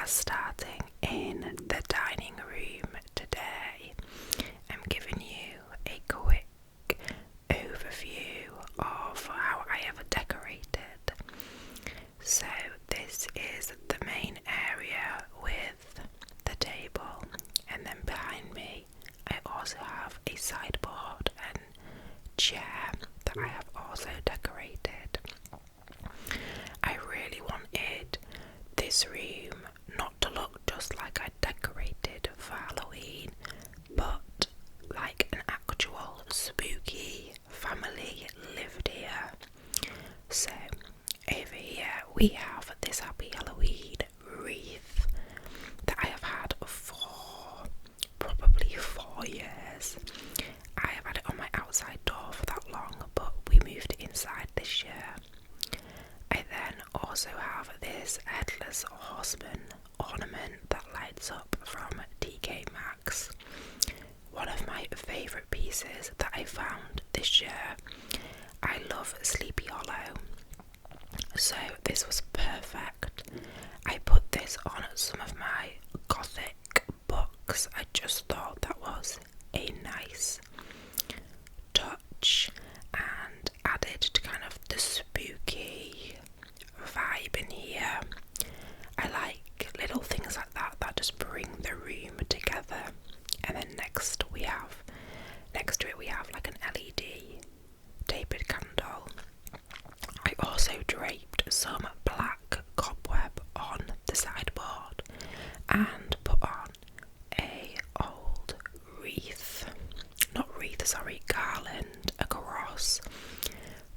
starting in the dining room today. I'm giving you a quick overview of how I have decorated. So this is the main area with the table, and then behind me I also have a sideboard and chair that I have also decorated. I really wanted this room not to look just like I decorated for Halloween, but like an actual spooky family lived here. So over here we have this Happy Halloween wreath that I have had for probably 4 years. I have had it on my outside door for that long, but we moved it inside this year. I then also have this headless horseman ornament that lights up from TK Maxx. One of my favourite pieces that I found this year. I love Sleepy Hollow, so this was perfect. I put this on some of my gothic books. I just thought that was a nice touch and added to kind of the spooky vibe in here. I like little things like that just bring the room together. And then next to it we have like an LED tapered candle. I also draped some black cobweb on the sideboard and put on a old garland across,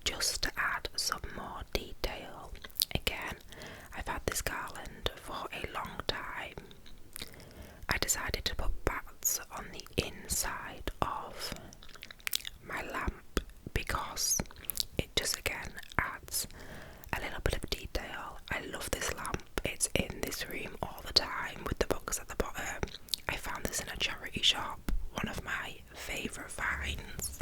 just to add some more detail. Again, I've had this garland for a long time. I decided to put bats on the inside of my lamp because it just again adds a little bit of detail. I love this lamp. It's in this room all the time with the books at the bottom. I found this in a charity shop, one of my favourite finds.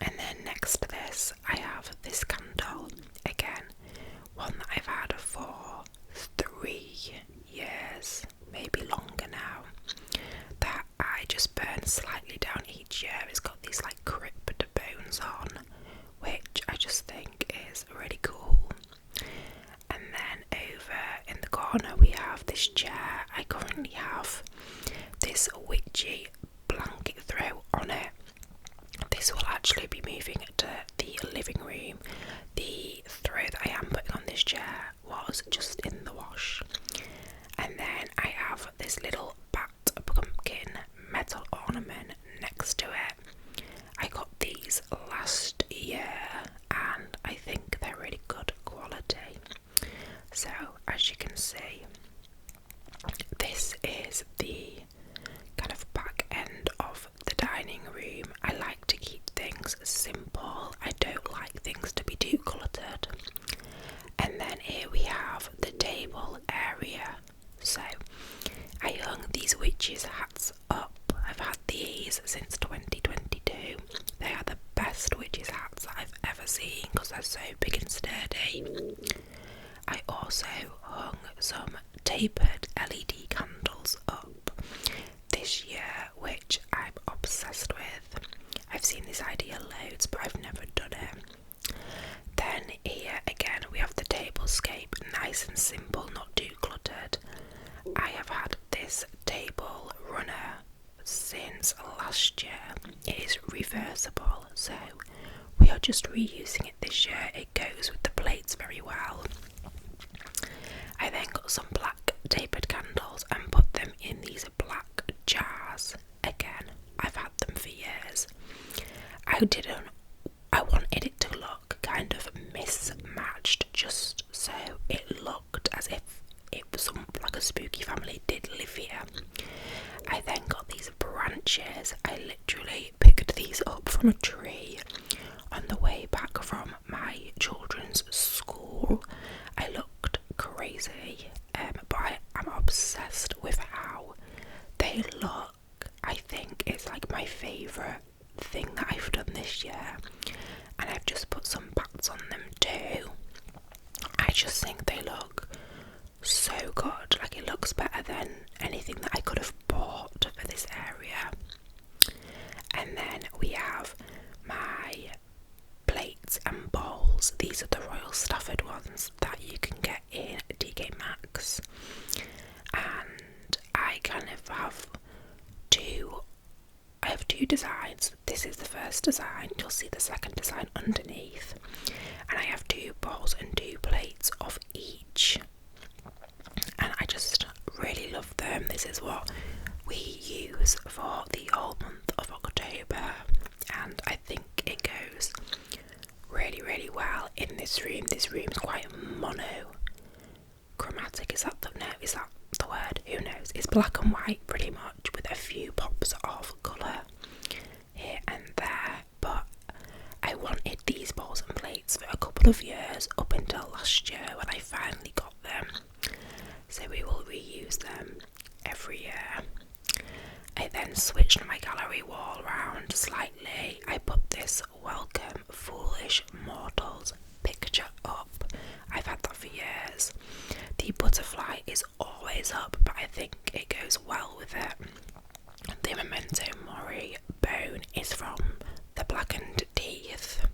And then next to this I have this candle, again one that I've had for 3 years, maybe longer now, that I just burn slightly down each year. It's got these like crypt bones on, which I just think is really cool. And then over in the corner we have this chair. I currently have this witchy blanket throw on it. This will actually be moving to the living room. The throw that I am putting on this chair was just in the wash. And then I have this little bat pumpkin metal ornament next to it. I got these last year and I think they're really good quality. So as you can see, this is the kind of back end of the dining room. I like to keep things simple. I don't like things to be too cluttered. And then here we have the table area. So I hung these witches hats up. I've had these since 2022. They are the best witches hats that I've ever seen because they're so big and sturdy. I also hung some tapered LED candles up this year, which I'm obsessed with. I've seen this idea loads, but I've never done it. Then here again we have the tablescape, nice and simple, not too cluttered. I have had this table runner since last year. It is reversible, so we are just reusing it this year. It goes with the plates very well. I then got some black tapered candles and put them in these black jars. Again, I've had them for years. I wanted it to look kind of mismatched, just so it looked as if it was like a spooky family did live here. I then got these branches. I literally picked these up from a tree on the way back from my children's school. I looked crazy, but I'm obsessed with how they look. I think it's like my favourite thing that I've done this year, and I've just put some bats on them too. I just think they look so good. Like, it looks looks better than anything that I could have bought for this area. And then we have my plates and bowls. These are the Royal Stafford ones that you can get in TK Maxx. And I kind of have two designs. This is the first design. You'll see the second design underneath. And I have 2 bowls and 2 plates of each. And I just really love them. This is what we use for the whole month of October. And I think it goes really, really well in this room. This room's quite monochromatic. Is that the word? Who knows? It's black and white pretty much, with a few pops of colour here and there. But I wanted these bowls and plates for a couple of years, up until last year when I finally got them. So we will reuse them every year. I then switched my gallery wall around slightly. I put this Welcome Foolish Mortals picture up. I've had that for years. The butterfly is always up, but I think it goes well with it. The Memento Mori bone is from the Blackened Teeth.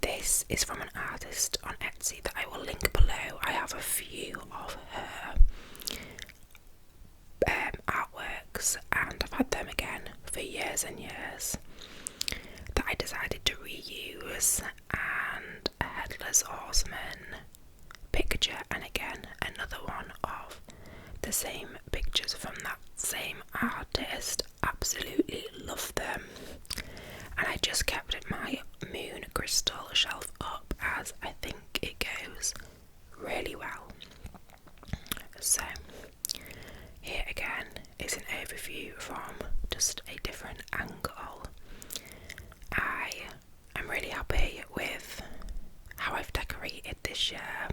This is from an artist on Etsy that I will link below. I have a few of her artworks, and I've had them again for years and years, that I decided to reuse. And a Headless Horseman picture, and again another one of the same pictures from that same artist. Absolutely love them. And I just kept my moon crystal shelf up, as I think it goes really well. So here again is an overview from just a different angle. I am really happy with how I've decorated this year.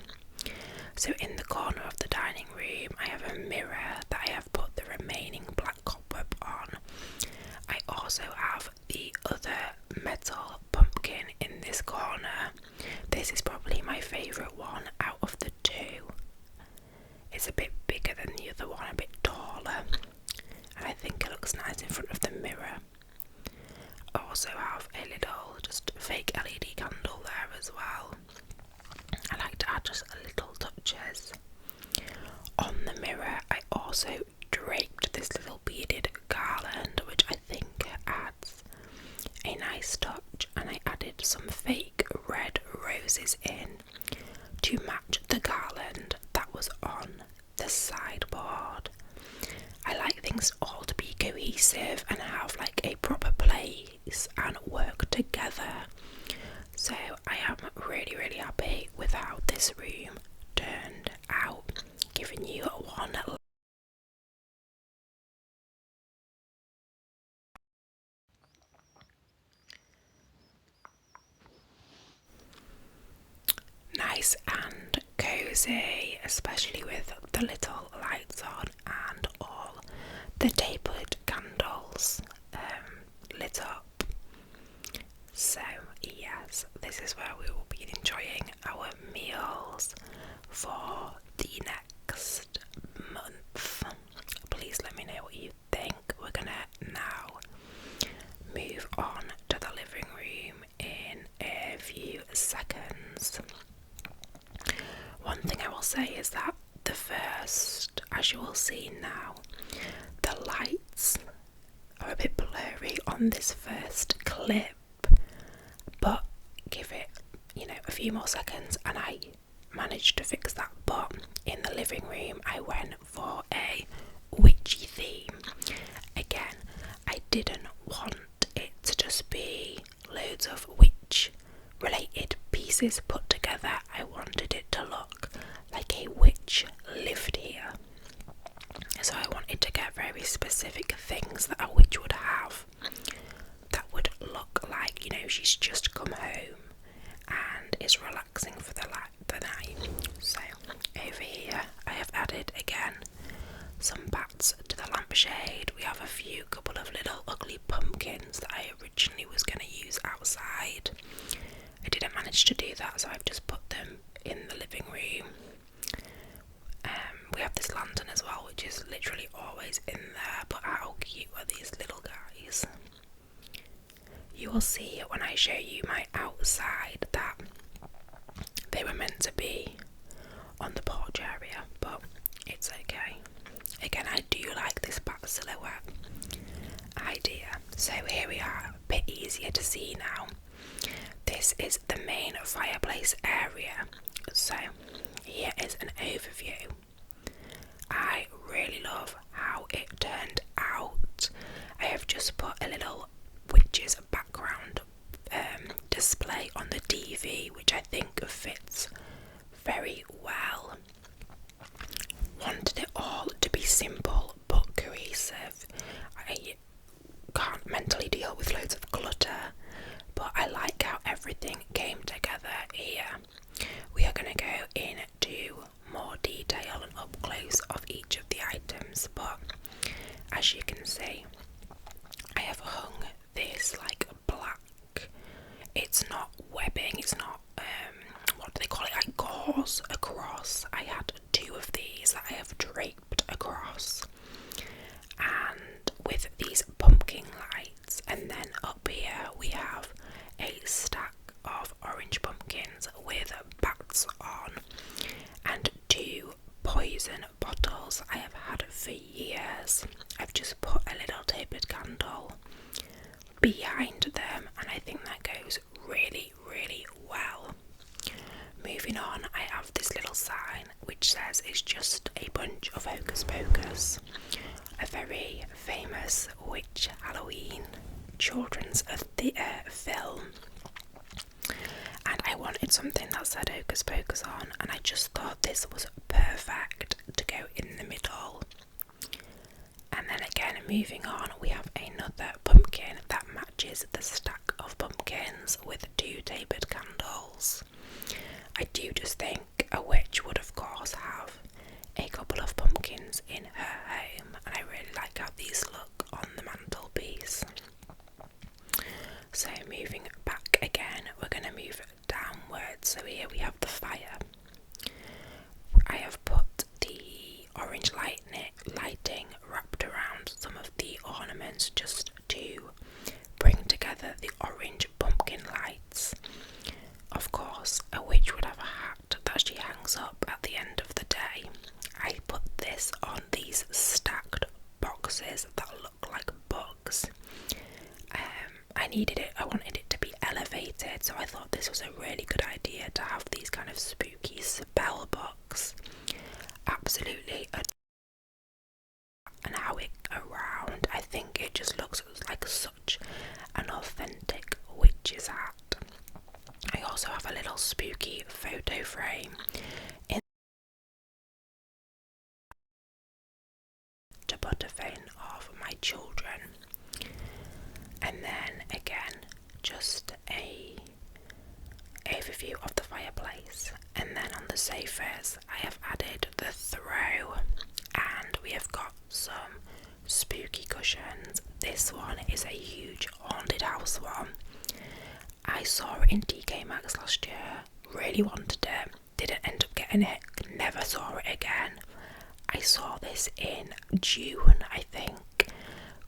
So in the corner of the dining room I have a mirror that I have put the remaining black cobweb on. I also have the other metal pumpkin in this corner. This is probably my favourite one out of the 2. It's a bit bigger than the other one, a bit taller, and I think it looks nice in front of the mirror. I also have a little just fake LED candle there as well. I like to add just little touches. On the mirror I also draped this little beaded garland, which I think adds a nice touch, and I added some fake red roses in to match the garland that was on the sideboard. I like things all to be cohesive and have like a proper place and work together. So I am really, really happy with how this room turned out. Giving you one nice and cozy, especially with the little lights on and all the tapered candles lit up. So yes, this is where we will be enjoying our meals for the next month. Please let me know what you think. We're gonna now move on to the living room in a few seconds. One thing I will say is that the first, as you will see now, the lights are a bit blurry on this first clip, but give it, a few more seconds and I managed to fix that. But in the living room I went for a witchy theme. Again, I didn't want it to just be loads of witch related pieces put together. I wanted it to look like a witch lived here. So I wanted to get very specific things that a witch would have that would look like, she's just come home and is relaxing for the night. So over here I have added again some bats to the lampshade. We have a couple of little ugly pumpkins that I originally was going to use outside. I didn't manage to do that, so I've just put them in the living room. We have this lantern as which is literally always in there, but how cute are these little guys? You will see when I show you my outside that they were meant to be on the porch area, but it's okay. Again, I do like this back silhouette idea. So here we are, a bit easier to see now. This is the main fireplace area. So here is an overview. I really love how it turned out. I have just put a little witch's background display on the TV, which I think fits very well. Wanted it all to be simple but cohesive. I can't mentally deal with loads of clutter, but I like how everything came together here. We are going to go into more detail and up close of each of the items, but as you can see, I have hung this like black, it's not webbing, it's not what do they call it, like gauze across. I had 2 of these that I have draped across, and with these pumpkin lights, and then up here we have a stack of orange pumpkins with bats on, and 2 poison bottles I have had for years. I've just put a little tapered candle behind them, and I think that goes really, really well. Moving on, I have this little sign which says it's just a bunch of hocus pocus, a very famous witch Halloween children's film, and I wanted something that said hocus pocus on, and I just thought this was perfect to go in the middle. And then again, moving on, we have another pumpkin that matches the stack of pumpkins with 2 tapered candles. I do just think a witch would of course have a couple of pumpkins in her home, and I really like how these look on the mantelpiece. So moving back again, we're going to move downwards. So here we have the fire. I have put the orange lighting wrapped around some of the ornaments just to bring together the orange pumpkin lights. Of course, a witch would have a hat that she hangs up at the end of the day. I put this on these stacked boxes that look like bugs. I wanted it to be elevated, so I thought this was a really good idea to have these kind of spooky spell books. Absolutely and how it around, I think it just looks like such an authentic witch's hat. I also have a little spooky photo frame in to put a phone of my children, and then again just a overview of the fireplace, and then on the sofas I have added the throw, and we have got some spooky cushions. This one is a huge haunted house one. I saw it in TK Maxx last year, really wanted it, didn't end up getting it, never saw it again. I saw this in June, I think,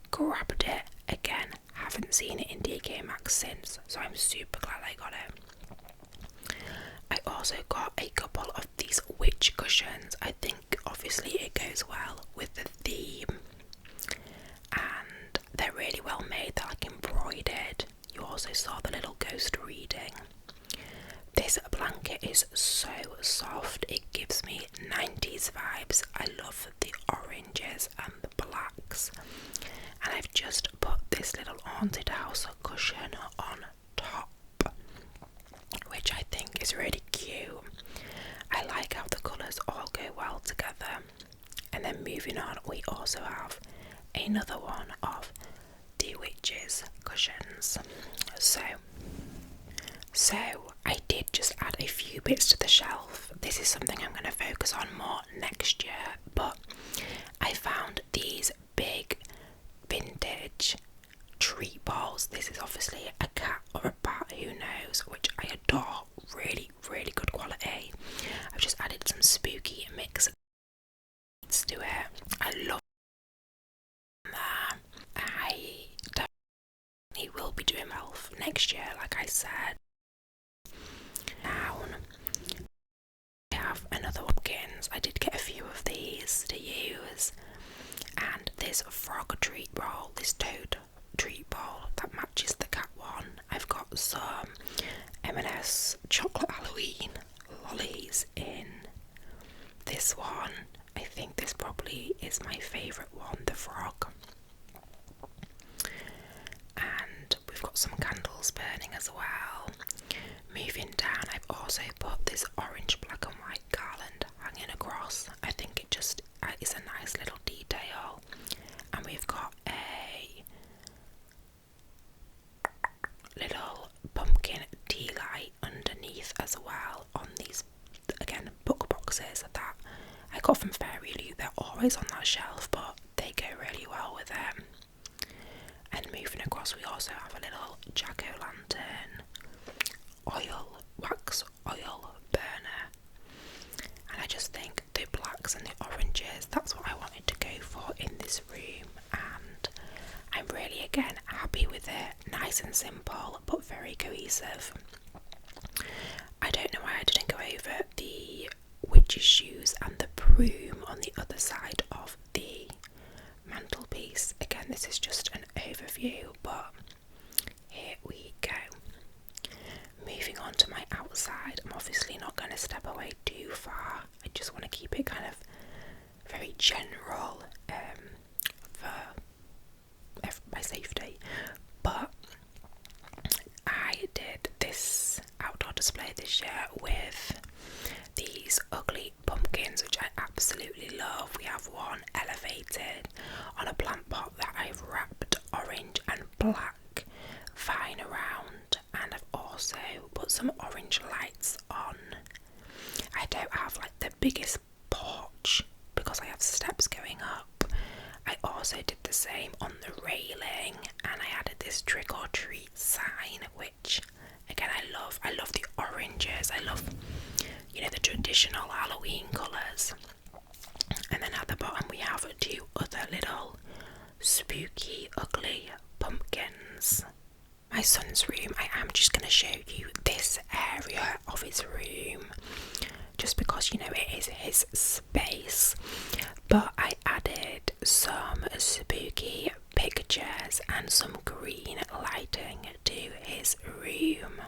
grabbed it again, haven't seen it in TK Maxx since, so I'm super glad I got it. I also got a couple of these witch cushions. I think obviously it goes well with the theme, and they're really well made, they're like embroidered. You also saw the little ghost reading. This blanket is so soft, it gives me 90s vibes. I love the oranges and the blacks, and I've just put this little haunted house cushion on top, which I think is really cute. I like how the colours all go well together. And then moving on, we also have another one of the witches cushions. So I did just add a few bits to the shelf. This is something I'm going to focus on more next year, but I found these big vintage treat balls. This is obviously a cat or a bat, who knows, which I adore. Really, really good quality. I've just added some spooky mix to it. I next year, like I said. Now, I have another pumpkins. I did get a few of these to use, and this frog treat roll, this toad treat bowl that matches the cat one. I've got some M&S chocolate Halloween lollies in this one. I think this probably is my favourite one, the frog. And we've got some candles burning as well. Moving down, I've also put this orange, black and white garland hanging across. I think it just is a nice little detail. And we've got a little pumpkin tea light underneath as well on these, again, book boxes that I got from Fairy Loot. They're always on that shelf, but they go really well with them. And moving across, we also have a little jack-o'-lantern wax oil burner. And I just think the blacks and the oranges, that's what I wanted to go for in this room. And I'm really, again, happy with it. Nice and simple, but very cohesive. I don't know why I didn't go over the witch's shoes and the broom on the other side of the mantelpiece. Again, this is just an overview, but here we go. Moving on to my outside, I'm obviously not going to step away too far. I just want to keep it kind of very general for my safety. But I did this outdoor display this year with these ugly pumpkins, which I absolutely love. We have one elevated on a plant pot that I've wrapped orange and black vine around, and I've also put some orange lights on. I don't have like the biggest porch because I have steps going up. I also did the same on the railing, and I added this trick or treat sign, which again I love the oranges. I love, you know, the traditional Halloween colours. And then at the bottom we have two other little spooky ugly pumpkins. My son's room, I am just going to show you this area of his room just because, you know, it is his space. But I added some spooky pictures and some green lighting to his room.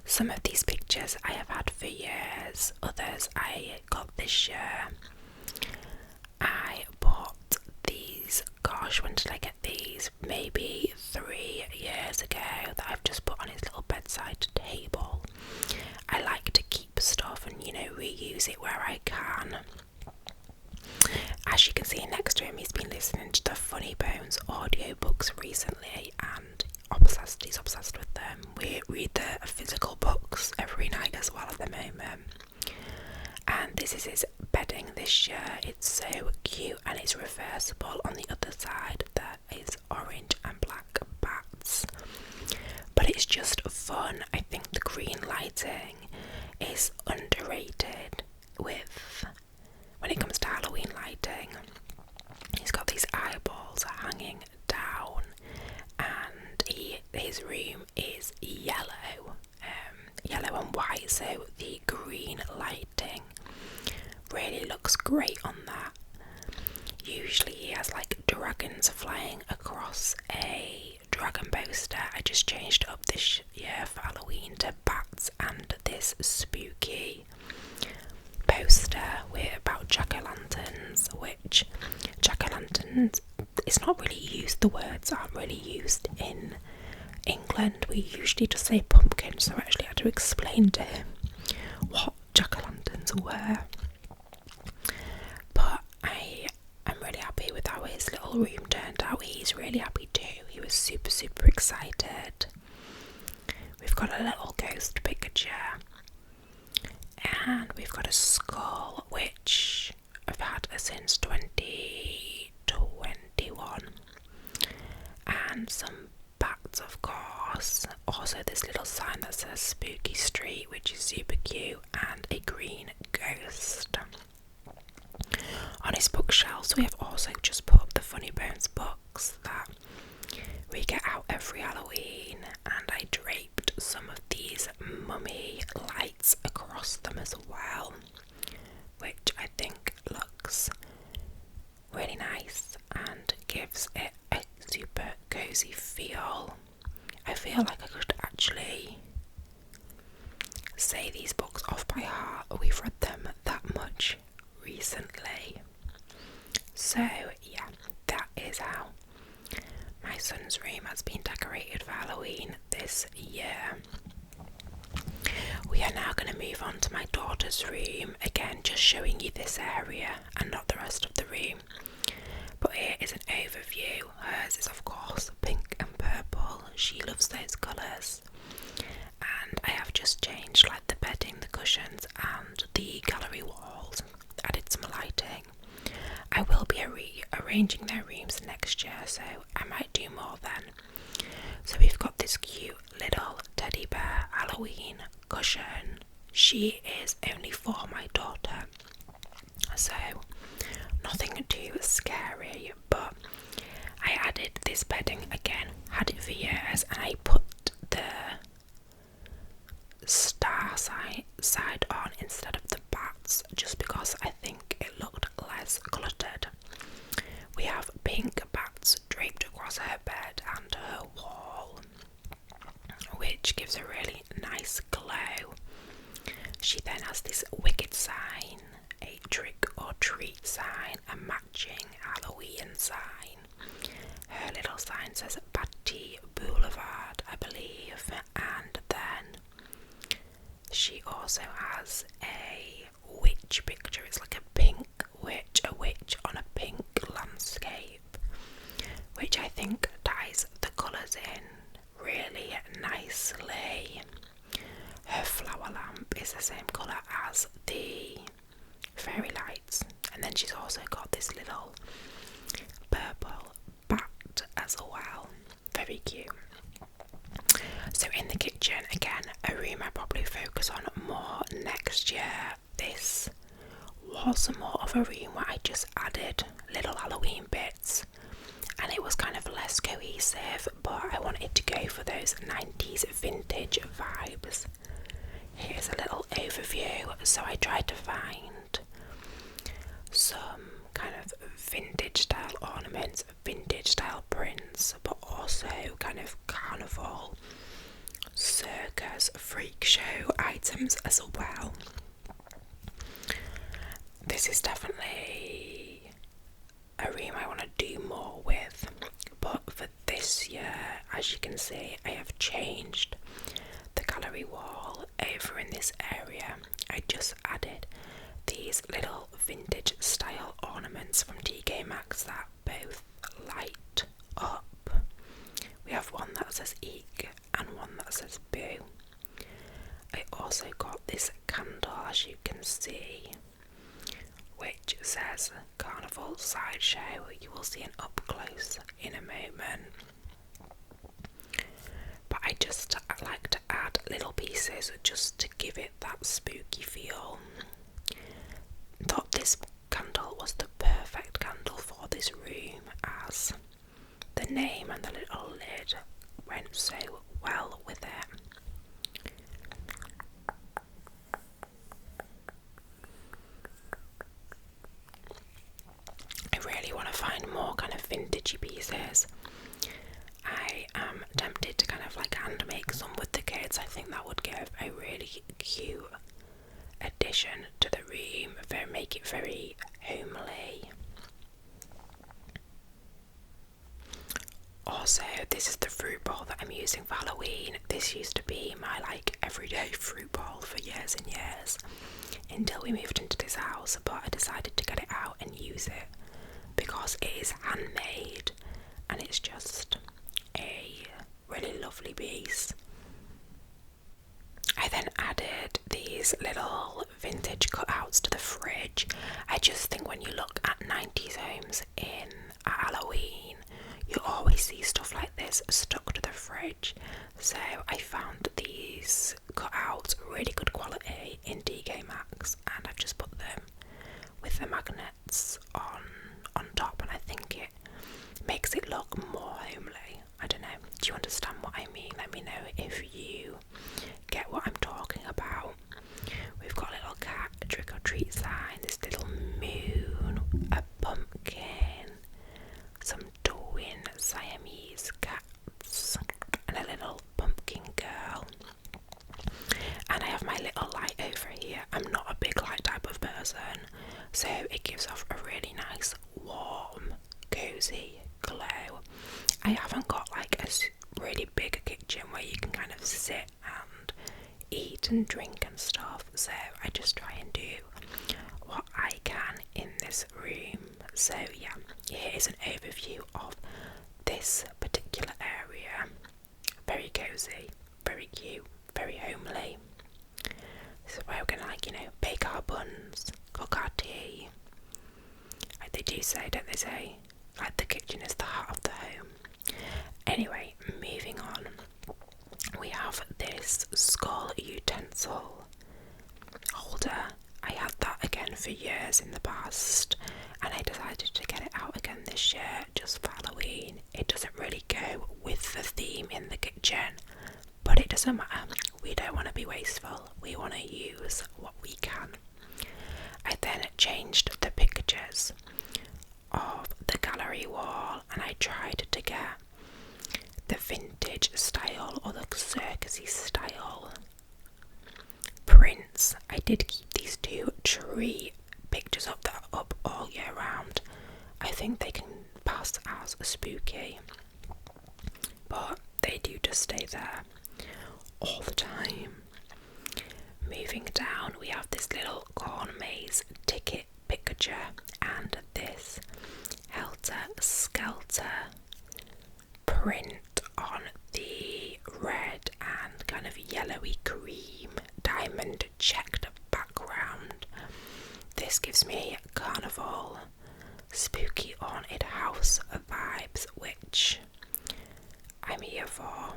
Some of these pictures I have had for years, others I got this year. I bought these, gosh, when did I get these? Maybe 3 years ago, that I've just put on his little bedside table. I like to keep stuff and, you know, reuse it where I can. As you can see next to him, he's been listening to the Funny Bones audiobooks recently and he's obsessed with them. We read the physical books every night as well at the moment. And this is his bedding this year. It's so cute and it's reversible. On the other side there is orange and black bats. But it's just fun. I think the green lighting is underrated when it comes to Halloween lighting. He's got these eyeballs hanging down, and his room is yellow and white, so the green lighting really looks great on that. Usually he has like dragons flying across a dragon poster. I just changed it up this year for Halloween to bats and this spooky poster about jack-o'-lanterns, which jack-o'-lanterns, it's not really used, the words aren't really used in England. We usually just say pumpkin, so I actually had to explain to him what jack-o'-lanterns were. But I'm really happy with how his little room turned out. He's really happy too. He was super excited. We've got a little ghost picture, and we've got a skull which I've had since 2021, and some bats, of course. Also this little sign that says Spooky Street, which is super cute, and a green ghost. On his bookshelves we have also just put up the Funny Bones books that We get out every Halloween, and I draped some of these mummy lights across them as well, which I think looks really nice and gives it a super cozy feel. I feel like I could actually say these books off by heart. We've read them that much recently. So yeah, that is how my son's room has been decorated for Halloween this year. We are now going to move on to my daughter's room, again just showing you this area and not the rest of the room. But here is an overview. Hers is of course pink and purple, she loves those colours. And I have just changed like the bedding, the cushions and the gallery walls, added some lighting. I will be rearranging their rooms next year, so I might do more then. So we've got this cute little teddy bear Halloween cushion. She is only 4, my daughter, so nothing too scary, but I added this bedding again, had it for years, and I put the star side on instead of the bats just because I think it looked less cluttered. We have pink bats draped across her bed and her wall, which gives a really nice glow. She then has this wicked sign, a trick or treat sign, a matching Halloween sign. Her little sign says Batty Boulevard, I believe, and then she also has a witch picture. It's like a pink witch, a witch on a pink landscape, which I think ties the colours in really nicely. Her flower lamp is the same colour as the fairy lights, and then she's also got this little purple bat as well. Very cute. So in the kitchen, again, a room I probably focus on more next year. This was more of a room where I just added little Halloween bits, and it was kind of less cohesive, but I wanted to go for those 90s vintage vibes. Here's a little overview. So I tried to find some kind of vintage style ornaments, vintage style prints, but also kind of carnival, circus, freak show items as well. This is definitely a room I want to do more with, but for this year, as you can see, I have changed the gallery wall over in this area. I just added these little vintage style ornaments from TK Maxx that both light up. We have one that says Eek and one that says Boo. I also got this candle, as you can see, which says Carnival Sideshow. You will see an up close in a moment. But I just like to add little pieces just to give it that spooky feel. Thought this candle was the perfect candle for this room, as the name and the little lid went so well with it. I really want to find more kind of vintagey pieces. I am tempted to kind of like hand make some with the kids. I think that would give a really cute addition to the room, make it very homely. Also, this is the fruit bowl that I'm using for Halloween. This used to be my like everyday fruit bowl for years and years until we moved into this house, but I decided to get it out and use it because it is handmade and it's just a really lovely piece. I then added these little vintage cutouts to the fridge. I just think when you look at 90s homes in Halloween, you always see stuff like this stuck to the fridge. So I found these cutouts really good quality in TK Maxx, and I've just put them with the magnets on top, and I think it makes it look more homely. I don't know, cosy glow. I haven't got like a really big kitchen where you can kind of sit and eat and drink and stuff, so I just try and do what I can in this room. So yeah, here is an overview of this particular area. Very cosy, very cute, very homely. So we're gonna, like, you know, bake our buns, cook our tea. Like they do say, don't they say, like the kitchen is the heart of the home. Anyway, moving on, we have this skull utensil holder. I had that again for years in the past, and I decided to get it out again this year just for Halloween. It doesn't really go with the theme in the kitchen, but it doesn't matter. We don't want to be wasteful. We want to use what we can. I then changed the pictures of the gallery wall, and I tried to get the vintage style or the circusy style prints. I did keep these two tree pictures up that are up all year round. I think they can pass as a spooky, but they do just stay there all the time. Moving down, we have this little corn maze ticket picture and this helter-skelter print on the red and kind of yellowy cream diamond checked background. This gives me carnival, spooky haunted house vibes, which I'm here for.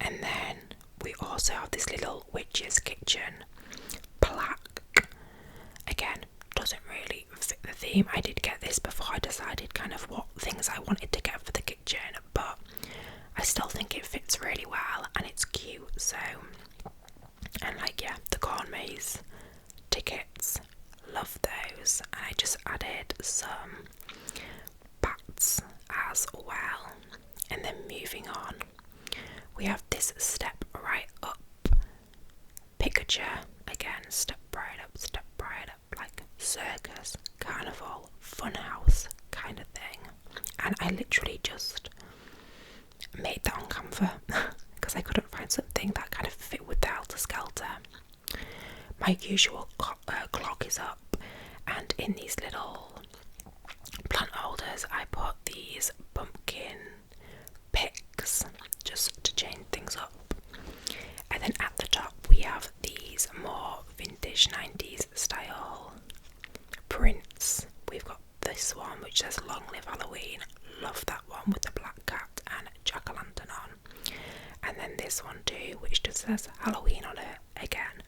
And then we also have this little witch's kitchen plaque. Again, doesn't really fit the theme. I did get this before I decided kind of what things I wanted to get for the kitchen, but I still think it fits really well and it's cute. So, and like, yeah, the corn maze tickets, love those. And I just added some bats as well. And then moving on, we have this step right up picture. Again, step right up, like circus, carnival, funhouse kind of thing. And I literally just made that on Canva because I couldn't find something that kind of fit with the helter-skelter. My usual clock is up, and in these little plant holders I put these pumpkin picks just to change things up. And then at the top we have these more vintage 90s style prints. We've got this one which says Long Live Halloween, love that one with the black cat and jack-o'-lantern on. And then this one too, which just says Halloween on it. Again,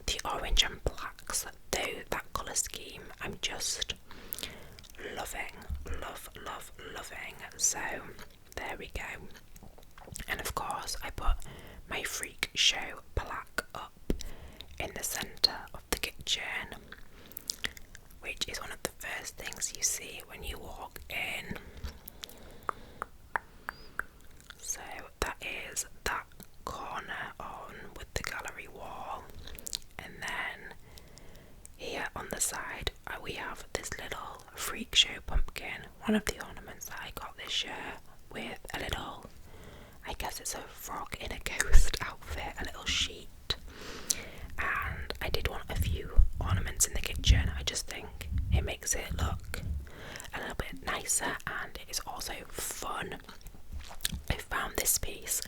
the orange and blacks, though, that colour scheme I'm just loving. So there we go. And of course I put my freak show plaque up in the centre of the kitchen, which is one of the first things you see when you walk in. So that is that corner on with the gallery wall, and then here on the side we have this little freak show pumpkin, one of the ornaments that I got this year, with a little, I guess it's a frog in a ghost outfit, a little sheet. And I did want a few ornaments in the kitchen. I just think it makes it look a little bit nicer, and it is also fun. I found this piece,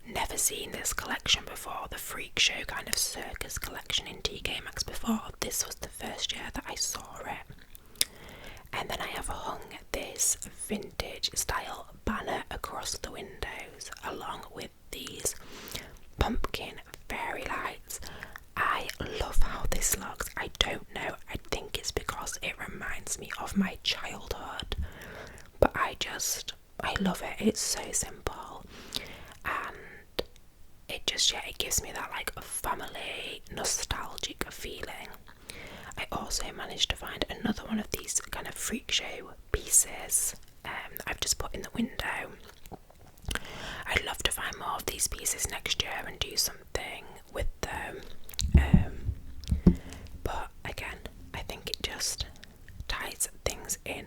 never seen this collection before, the freak show kind of circus collection in TK Maxx before. This was the first year that I saw it. And then I have hung this vintage style banner across the windows along with these pumpkin fairy lights. I love how this looks. I don't know, I think it's because it reminds me of my childhood, but I love it. It's so simple, and it just, yeah, it gives me that like a family nostalgic feeling. I also managed to find another one of these kind of freak show pieces I've just put in the window. I'd love to find more of these pieces next year and do something with them, but again, I think it just ties things in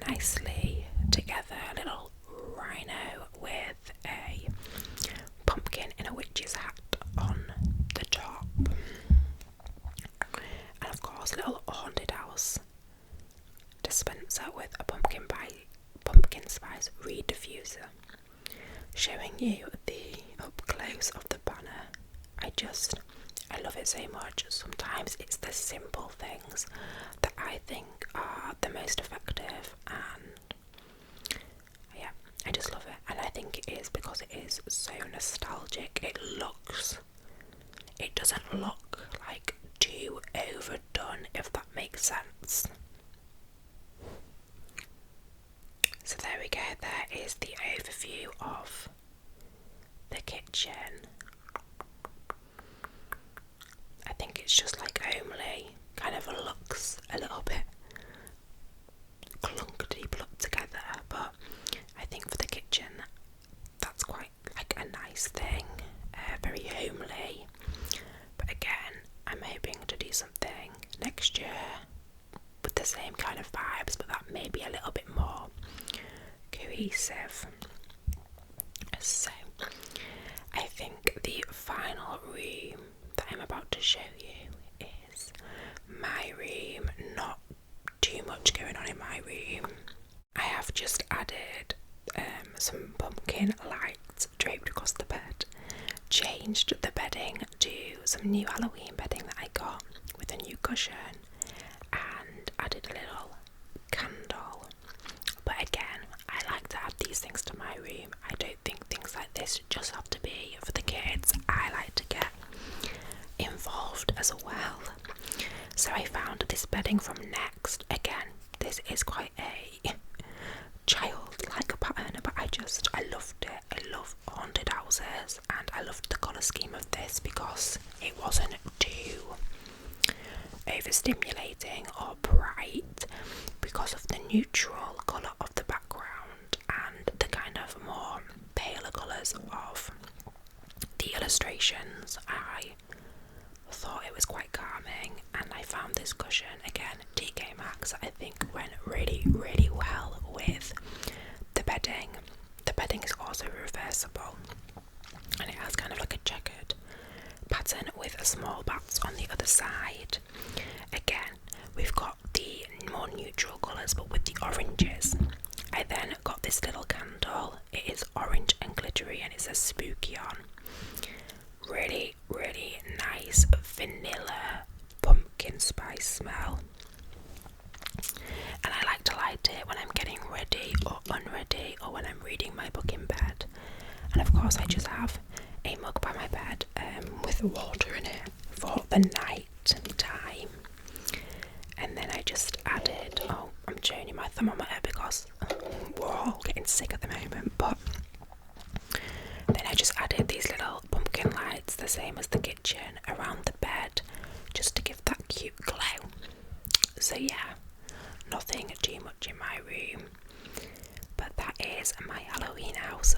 nicely together. A little rhino with a pumpkin in a witch's hat on the top. And of course, a little haunted house dispenser with a pumpkin spice reed diffuser, showing you the up close of the banner. I love it so much. Sometimes it's the simple things that I think are the most effective, and yeah, I just love it. And I think it is because it is so nostalgic. It doesn't look like too overdone, if that makes sense. So there we go, there is the overview of the kitchen. I think it's just like homely, kind of looks a little bit clunkily put together, but I think for the kitchen that's quite like a nice thing, very homely. But again, I'm hoping to do something next year with the same kind of vibes, but that may be a little bit more cohesive. So I think the final room that I'm about to show you is my room. Not too much going on in my room. I have just added some pumpkin lights draped across the bed, changed the bedding to some new Halloween bedding that I got with a new cushion, and added a little candle. But again, I like to add these things to my room. I don't think things like this just have to be for the kids. I like to get involved as well. So I found this bedding from Next. Again, this is quite a childlike pattern, but I loved it. I love haunted houses, and I loved the colour scheme of this because it wasn't too overstimulating or bright, because of the neutral colour of the background and the kind of more paler colours of the illustrations. I thought it was quite calming, and I found this cushion, again TK Maxx, I think went really well with the bedding. The bedding is also reversible, and it has kind of like a checkered pattern with small bats on the other side. Again, we've got the more neutral colours but with the oranges. I then got this little candle. It is orange and glittery, and it says Spooky on. Really nice vanilla pumpkin spice smell, and I like to light it when I'm getting ready or unready, or when I'm reading my book in bed. And of course I just have a mug by my bed with water in it for the night time. And then I just added, I'm showing you my thermometer because we're all getting sick at the moment, but then I just added these little pumpkin lights, the same as the kitchen, around the bed, just to give that cute glow. So yeah, nothing too much in my room, but that is my Halloween house